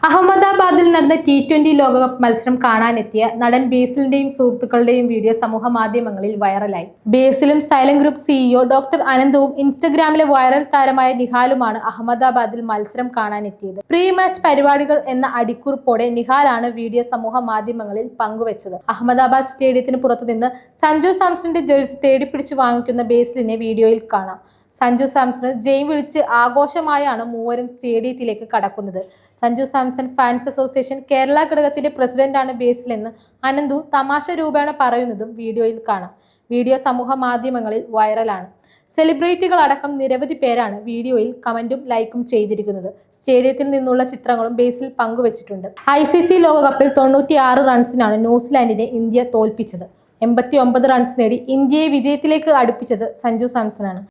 അഹമ്മദാബാദിൽ നടന്ന T20 ലോകകപ്പ് മത്സരം കാണാനെത്തിയ നടൻ ബേസിലിന്റെയും സുഹൃത്തുക്കളുടെയും വീഡിയോ സമൂഹ മാധ്യമങ്ങളിൽ വൈറലായി. ബേസിലും സൈലന്റ് ഗ്രൂപ്പ് സിഇഒ ഡോക്ടർ അനന്തവും ഇൻസ്റ്റഗ്രാമിലെ വൈറൽ താരമായ നിഹാലുമാണ് അഹമ്മദാബാദിൽ മത്സരം കാണാനെത്തിയത്. പ്രീ മാച്ച് പരിപാടികൾ എന്ന അടിക്കുറിപ്പോടെ നിഹാലാണ് വീഡിയോ സമൂഹ മാധ്യമങ്ങളിൽ പങ്കുവച്ചത്. അഹമ്മദാബാദ് സ്റ്റേഡിയത്തിന് പുറത്തുനിന്ന് സഞ്ജു സാംസണിന്റെ ജേഴ്സി തേടിപ്പിടിച്ച് വാങ്ങിക്കുന്ന ബേസിലിനെ വീഡിയോയിൽ കാണാം. സഞ്ജു സാംസണ് ജയ് വിളിച്ച് ആഘോഷമായാണ് മൂവരും സ്റ്റേഡിയത്തിലേക്ക് കടക്കുന്നത്. സഞ്ജു സാംസൺ ഫാൻസ് അസോസിയേഷൻ കേരള ഘടകത്തിന്റെ പ്രസിഡന്റാണ് ബേസിലെന്ന് അനന്തു തമാശ രൂപേണ പറയുന്നതും വീഡിയോയിൽ കാണാം. വീഡിയോ സമൂഹ മാധ്യമങ്ങളിൽ വൈറലാണ്. സെലിബ്രിറ്റികൾ അടക്കം നിരവധി പേരാണ് വീഡിയോയിൽ കമന്റും ലൈക്കും ചെയ്തിരിക്കുന്നത്. സ്റ്റേഡിയത്തിൽ നിന്നുള്ള ചിത്രങ്ങളും ബേസിൽ പങ്കുവച്ചിട്ടുണ്ട്. ICC ലോകകപ്പിൽ 96 റൺസിനാണ് ന്യൂസിലാൻഡിനെ ഇന്ത്യ തോൽപ്പിച്ചത്. 89 റൺസ് നേടി ഇന്ത്യയെ വിജയത്തിലേക്ക് അടുപ്പിച്ചത് സഞ്ജു സാംസണാണ്.